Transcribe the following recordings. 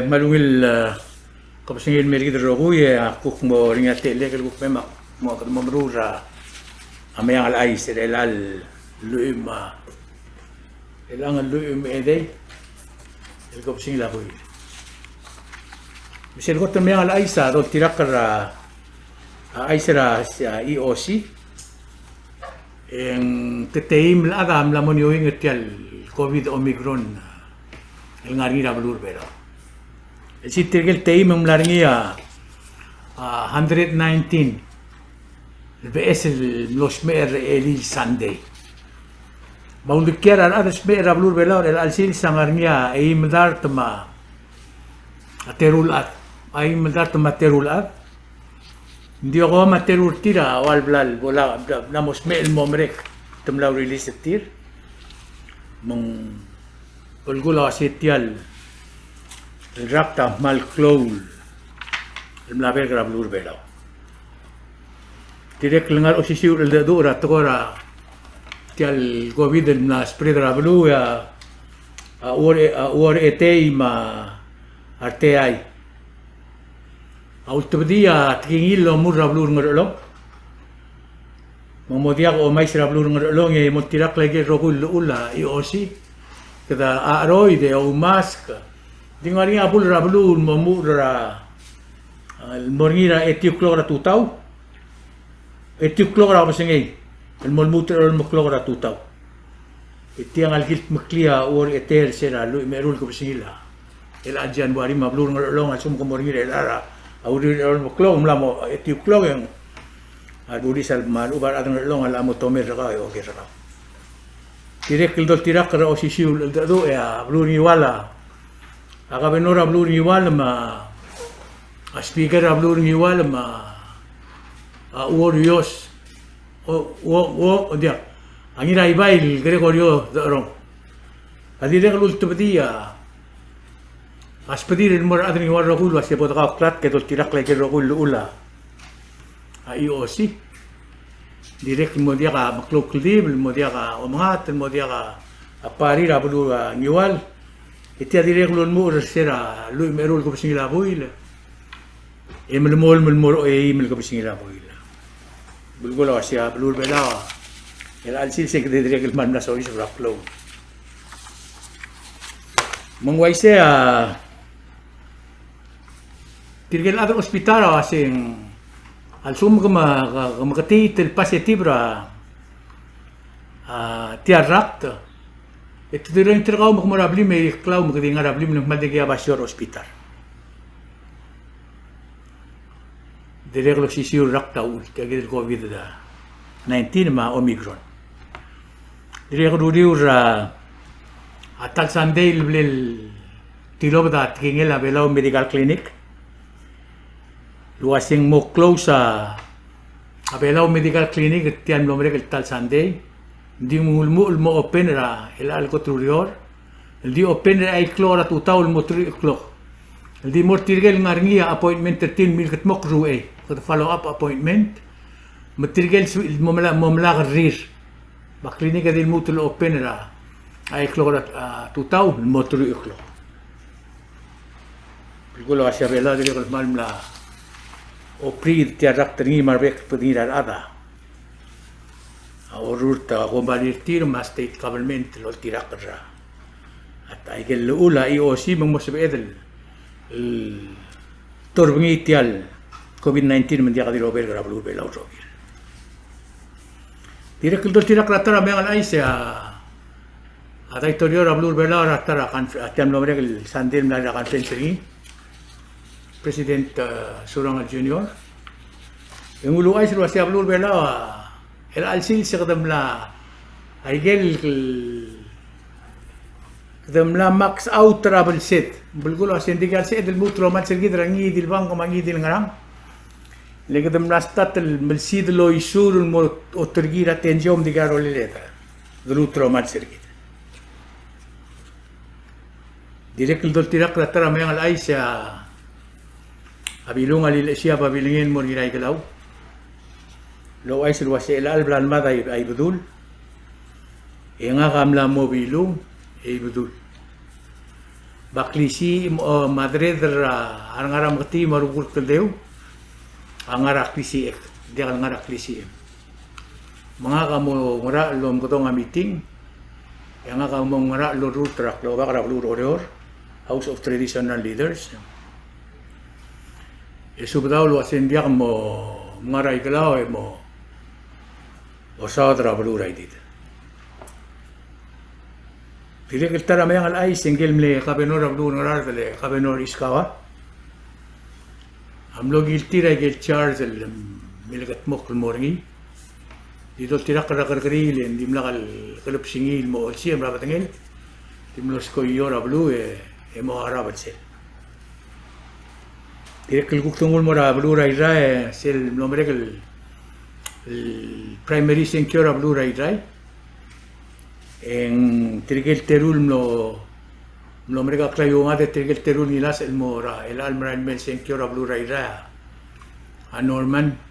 malungil kapasingil merigid roguye akuk mo ringate legal kuk memak mo mamrura amayang alay sirelal luim ilang luim ede el kapasingil akoy misal ko tamayang alay sa do tirakara ay sira sa EOC ang teteim la agam la monyoing etyal COVID Omicron el ngarira blur pero si tirgel teim ang laringia 119 el BS los mer el Sunday bauldikyar ar smer blur belor el alsil sangarnia eim dartma aterulat eim dartma terulat hindi ako materur tira awal blal bola namos me el momrek tumlaw release tir mong ulgula setial el rapta mal clowl el mlaber grablur belaw direk lengar osisiu el dura tokora tial covid na spread grablu ya ore etei ma arteai Aultubdia tingil lo mur rablur ngerolong. Memodia ko mais rablur ngerolong e motirak lagi rogul ula IOC. Kada aroide o mask. Dingari abul rablur memura morngira etiuklora tutau. Etiuklora pasengay. El molmuter el moklora tutau. Etiang algilt meklia or eter sera lu merul ko pasengila. El ajan buari mablur ngerolong asum ko morngira elara. Auri orang klong melamo itu klong yang aduri sal malu bar adang long alamo tomer raga o ke raga direk dol tirak ra osisiu do ya bluri wala aga benora bluri wala ma speaker bluri wala ma warriors o dia angira ibail gregorio dorong adirek lul tubdia Aspedir el mor adni war rogul was yebot qaflat ke dol tirak lagi rogul ula IOC direk modia ka maklok klib modia ka omat modia ka apari rabulu niwal itia direk lol mur sera lu merul ko singila buil emel mol emel ko singila buil bulgola wasya blur bela el alsil se direk el man naso is raklo mongwaise tirgel adang hospital asing al sum makati tel pasitibra tiarrakt itu dire intergaw makmarabli may klaw makadi ngarabli ng madigya basyor hospital dire lo sisir rakta ul kagil covid 19 ma omicron dire rudiur atal sunday lel tilobda tingela belaw medical clinic luasing mo close abelaw medical clinic tian lo merek tal Sunday di mo open ra el algo trurior el di open ra ay clora tu taul mo tri clock el di mortirgel ngarngia appointment 13 mil ket mokru for the follow up appointment mortirgel mo mala rir ba clinic del mutul open ra ay clora tu taul mo tri clock gulo asya bela di ko malmla o prid tiarak tringi marbek pedira ada ururta gombalir tir ma state government lo tirak ra at ay gel ula IOC mong mosbedel torbngi tial COVID-19 mendia kadiro bel grablu bela rogil tirak lo tirak ratara mengal ay sa atay torior ablur bela ratara kan atiam lo merek sandil na conference President Surangal Junior. Yung ulu ay sila siya blur bela el alsil sa kadamla ay gel kadamla max out travel set bulgulo sindigal set del mutro mat sergid rangi dil bang komangi dil ngarang le kadamla stat el melsid lo isur mo otergira tenjom di garo leleta del mutro mat sergid direk dol tirak ratara mayang al aisya abilung alil siya pabilingin mo ginay kalaw lo ay silwasi ilal blan mada ay budul nga kamla mo bilung ay budul baklisi Madrid arangaram kati marugur keldeu angara klisi dia angara klisi mga kamu ngara lom kotong meeting yang kamu ngara lurut trak lo bakara luror House of Traditional Leaders esubdaw lo asen dia mo ngara ikalao mo osatra belurai dit. Tidak kita ramai yang alai single mele kabenor abdu norar tele kabenor iskawa. हम लोग गिलती रह गए चार्ज मिलकत मुख्य मोरगी itu tidak kerja kerja dimla kalau singil mau sih yang berapa tengil dimla sekolah rablu mau harap sih tidak kalau tunggu mau rablu rai sel belum mereka primary secure rablu rai en tidak terul belum mereka klaim ada tidak terul nilas el mora el almaran mel secure rablu rai anorman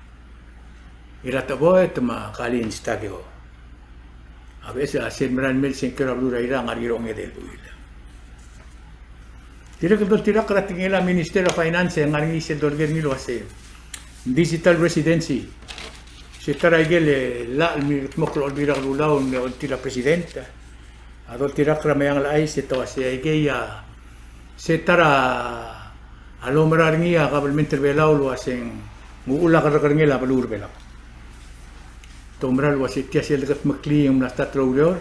Irataboy tama kali instagyo. Abes asin meran mel singkira blura ira ngarirong edel buila. Tidak keratingela Minister of Finance ngaringi se dorger nilo ase. Digital residency. Se taraigele la mi mokro olbira lulaw ne oltira presidenta. Adol tira kramayang la se to ase aigeya se tara alomrar ngia kabelmente belaw lo asen muula karngela balur belaw. Tomral wasit ya sel dekat makli yang menasta trouler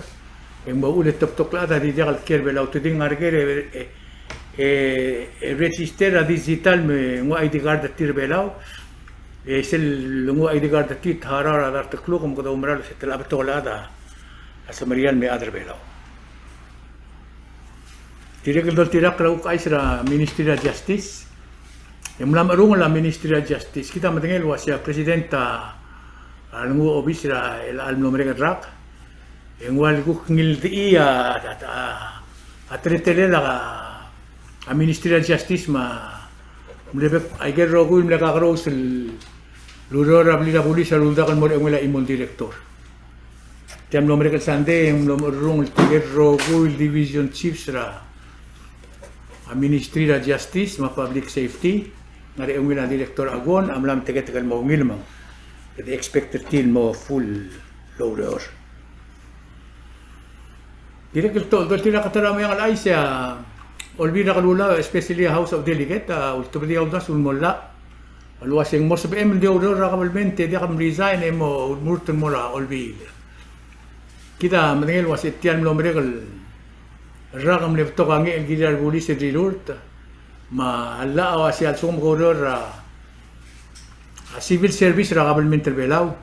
yang bau le top la dari dia al kerbe la utuding argere register digital me ngo ID card tirbelau sel ngo ID card tit harara dar teklu kom ko umral setel abtola da asamarial me adar belau tidak rau kaisra Ministry of Justice yang melarung la Ministry of Justice kita mendengar wasia presidenta alungu obisra el alno mereka rak yang wal ku ngilti iya atretele la a Ministry of Justice ma mlebe aiger rogul mleka karos luror abli la polis alunda kan mo ngela imon director tem no mereka sande yang rung tiger rogul division chiefs ra a Ministry of Justice ma public safety ngare ngela director agon amlam tegetekal mo ngilmang the expected till mo full loader. Tidak tidak katarama yang alay siya olbira kalula especially House of Delegate ultimo dia udas ulmolla alwasing mo sa PM dia udah rakabalmente dia kam resign mo murtun mo la olbi kita menengel wasit tian lo merekal rakam lepto kangi el gidar pulis edilurt ma alla awasi al sum goror civil service rakabalmente belau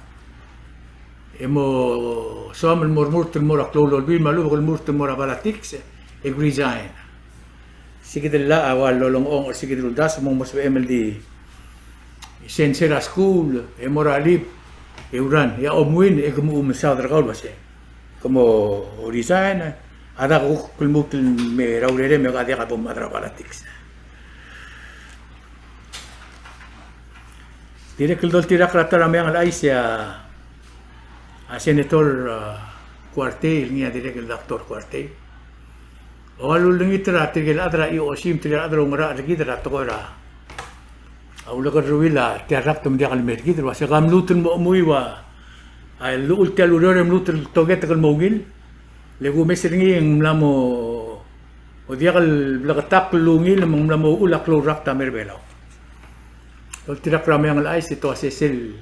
emo som el murmur mura klolo bil malu kol murmur mura balatix e resign sigid la awal lolong ong sigid das mo mos MLD sensera school e moralip e uran ya omwin e como sadra kol base como resign ada ko kol mutul me raulere me gadia ka bom madra balatix Tidak kalau tidak rata ramai yang lain sia senator Cuartel ni ada tidak doktor Cuartel. Awalul lengi tera tidak ada io sim tidak ada orang ada kita rata kora. Awal kalau ruila tiarap tu dia kalmer kita wasa kamlutun mo muiwa. Ay lul tialuror mlutul toget kal mogil. Lego meseringi yang mlamo o dia kal blagatak lungil mlamo ulak lorak tamer belau. Kalau tidak ramai yang lain itu asal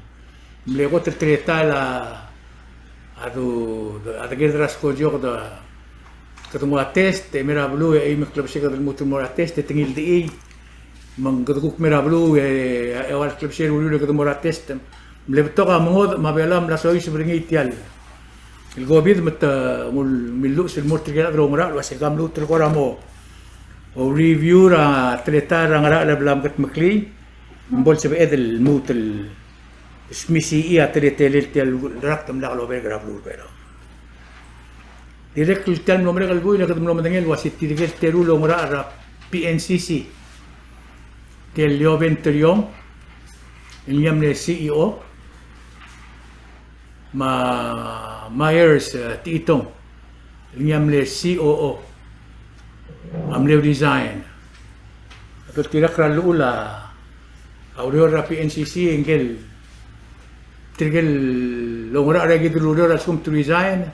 melihat tertreta la ada gedras kojok da ketemu test merah blue ini klub sih ketemu temu test tinggal di menggetuk merah blue awal klub sih dulu ketemu test melihat tu kan mengod mabelam rasoi sebenarnya itial il gobid mata milu selmur tiga rongra luas kamlu terkoramo o review ra treta rangra la belam ket makli Mbol sa edel mutel smisi iya teletel tel raktam la lo bergra blur pero direct tel no mereka albuy na kadum lo madangel wasit direct terulo ngara ra PNCC tel yo venterion ilyam ne CEO ma Myers titong ilyam ne COO amlew design atul tirak ra lula audio ra PNCC engel tirgel longra ra gid lura ra sum to resign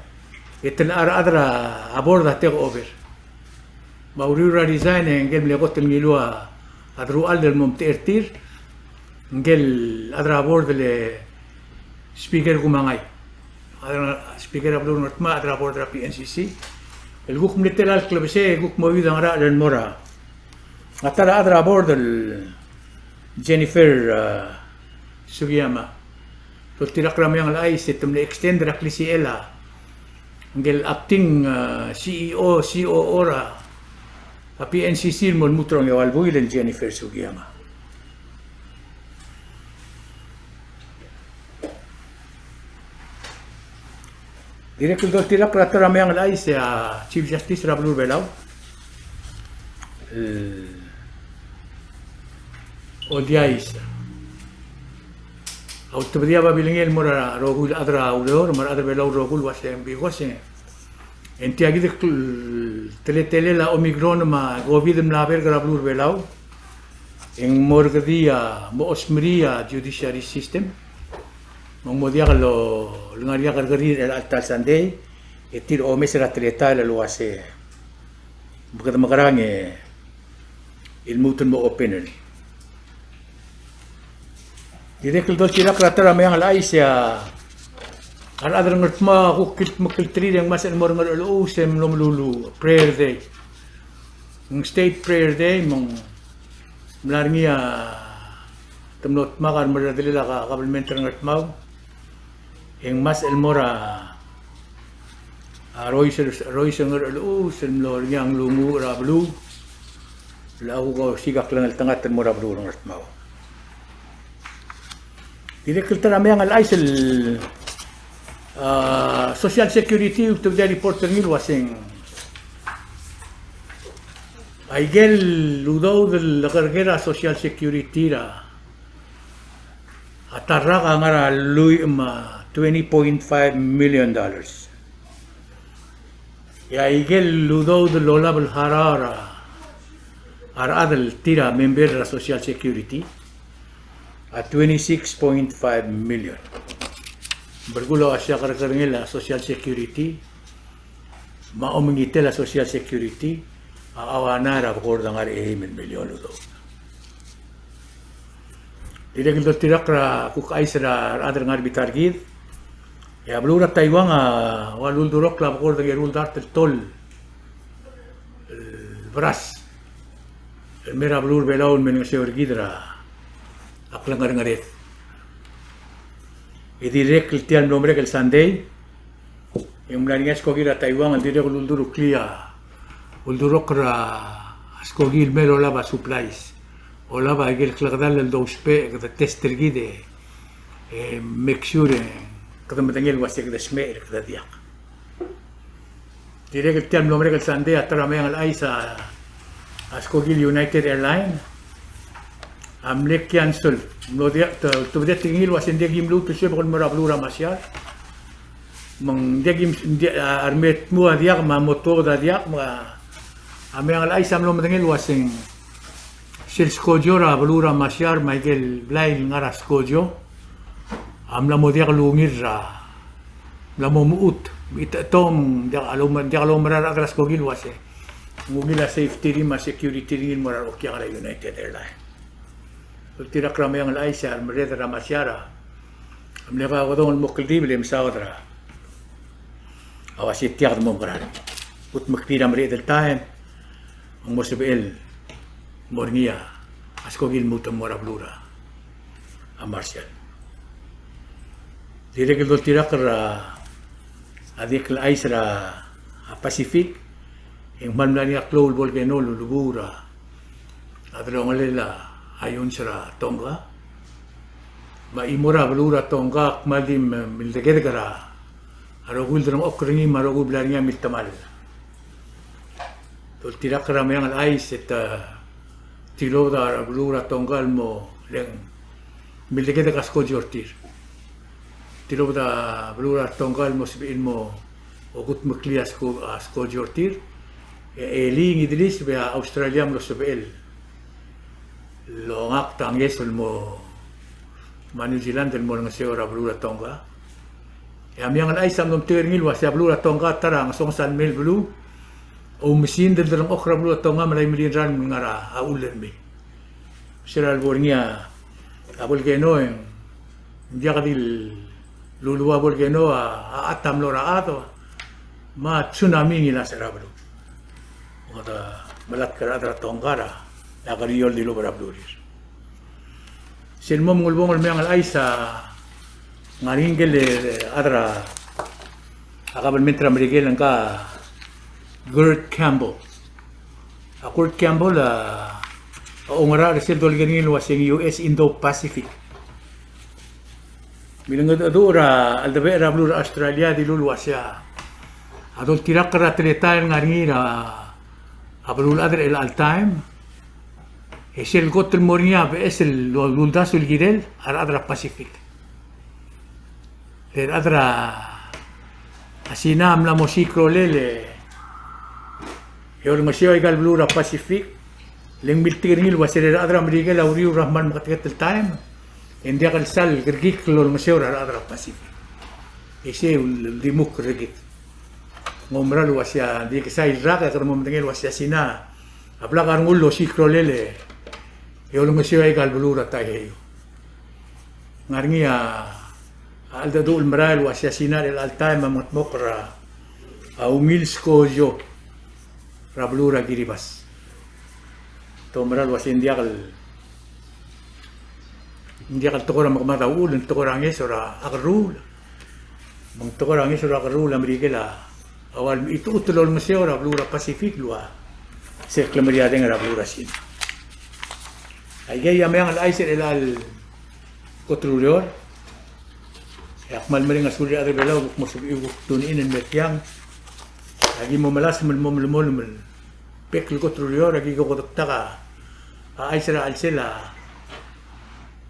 itel ara adra aborda take over mauriu ra design engel mlegot ngilua adru al del mom tertir engel adra abord le speaker gumangay adra speaker ablo nortma adra abord ra PNCC el guk mlitel al club se guk movida ngara den mora atara adra abord el Jennifer Sugiyama tirak ramai yang lain sistem le extend raklisi ela ngel acting CEO COO ra PNCC mon mutrong yawal buil Jennifer Sugiyama direktur tirak ramai yang lain sa Chief Justice Rablur Belao Odiais autoridad babilingel mora rogul adra ulor mar adra belau rogul wasem bigose entiagi de tele la omicron ma covid mlaver grablur belau en morgadia mo osmria judiciary system modia lo ngaria gargari el alta sande etir o mesera teleta la lo hace bukan magarange il mutun mo openly direkul dol tirak ratara mayang alay siya ang adar ngatma kukit makiltri yang mas mor ngalo sem lomlulu prayer day ng state prayer day mong mlarngia temnot makan meradila ka kabelmenter ngatma yang mas elmora Roy ngalo sem lor yang lungu rablu lau ko sigak lang tangat mora blu ngatma direktur ramai yang alay sel social security untuk dari reporter ni wasing aigel ludo del gargera social security ra atarra ngara lui $20.5 million ya aigel ludo del lola bel harara aradel tira member la social security at 26.5 million. Bergulo asya karkarngil la social security, maumingite la social security, awana ra bakor dangar 1 milyon udo. Tidak kita tirak ra kukais ra adar ngar bitargid, ya blura Taiwan walul durok la bakor dangar rul dar tol beras. El mera blur belaun mengasih orgidra. Aklang ngaret. Idirek tian nombre kel Sunday. Yung mlaniya skogil at Taiwan ang direk uldurok klia. Uldurok ra skogil mero laba supplies. O laba igel klagdal el dospe kada tester gide. Make sure kada matangil wasik da smer kada diak. Direk tian nombre kel Sunday at ramay ang alay sa skogil United Airlines. Amlek cancel. No dia tu dia tingil wasin dia gimlu tu siapa kon merablu ramasyar. Mang dia gim dia armet mu dia ma motor dia ma ame ang alay sam lo matengil wasing sil skojo ra blu ramasyar Michael Blail ngara skojo. Amla mo dia lungir ra. La mo muut. Ita tom dia alom mara agras kogil wase. Ngugila safety rim security rim mara okya ala United Airlines. Tirak ramai yang lain siar mereka ramasyara, mereka kodong mukildi beli mesawatra, awas tiak demo beran, ut mukti ram mereka time, mosibel, mornia, askogil mutam mora blura, amarsian. Tirak itu tirak adik lain sera Pacific, yang mana ni aklol volcano lulubura, adro ngalela. Ayun sira Tonga, maimura blura Tonga madim mildegedgara, arogul dram okringi marogul blanya miltamal. To tirak ramai ang ais et tilo da blura Tonga mo leng mildegedga sko jortir. Tilo da blura Tonga mo sibin mo ogut muklias ko sko jortir. Eling idlis be Australia mo sobel. Lo ngak tanges mo New Zealand mo nga siya rablu tonga. Yang ay samdom tingil was ya blu tonga tarang song san mil blu. O mesin del dalang okra blu tonga malay milin ran ngara aulen be. Siral bornia abol geno en dia kadil luluwa bol geno atam lora ato ma tsunami ngila sarablu. Oda balat kara tongara ya kariyol dilo barabluris. Sin mo ngulbong ulmeng al aisa ngaringel adra akabal mentra merigel ka Gert Campbell. Gert Campbell ungara resil dolganil was yung US Indo-Pacific. Bilang adura aldabe rablu Australia dilul wasya. Adol tirak kara teletayan ngaringira abulul adra el al time. Es el Gotel Moria, es el Luldazo el Girel, Adra Pacific. El Adra Asinam la Mosicro Lele. Yo el Mosio y Galblura Pacific. Leng Miltiril was el Adra Miguel Auriu Rahman Matiket el Time. En Diagal Sal, Gergik, el Mosio Adra Pacific. Ese el Dimuk Regit. Ngomral was ya, di que sai Raga, que el was ya Sina. Hablagan un lo Cicro Lele. Yo lo mesio ay galbulura tayo. Ngarngia alda dul maral was asesinar el altay mamotmokra umilsko yo rablura giribas. To maral was indiakal tokora magmata ulen tokora ngesora agrul. Mang tokora ngesora agrul amerikela. Awal itu utulol mesio rablura Pacific lua. Seklemria dengan rablura sin. Ay gaya mayang al aiser el al kotrulyor. Yakmal maring asuri adre belaw musub ibu tunin en metyang. Lagi mo malas mo pek el kotrulyor lagi ko kotaktaka. Aiser al sela.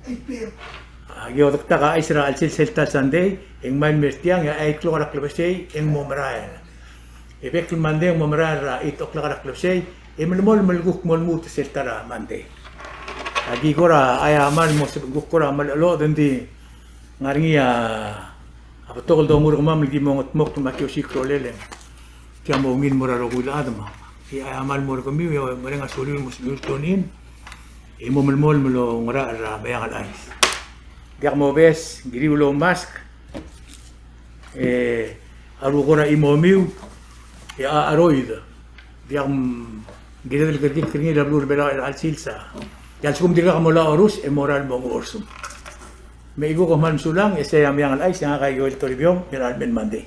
Agi kotaktaka aiser al sel selta sande en man metyang ya ay klora klebsey en momrael. Epek mande momrael itok klora klebsey e melmol melguk molmut seltara mande. Agi kora ayaman mo kora malalo dendi ngaringia apa tokol do mur mam lagi mo ngotmok to makyo sikro lele kya mo ngin mura ro gula adama ki ayaman mo ko mi yo marenga suli mo tonin e mo melmol melo ngara ra bayang al ais gak mo bes giriulo mask aru kora imomiu ya aroid diam gidel gerdik kringi la blur bela al silsa. Yan sukum dira ka mula orus, moral mong ursum. May igo ko man sulang, isa yang al ais, yang kayo el toribiyong, yan almen mande.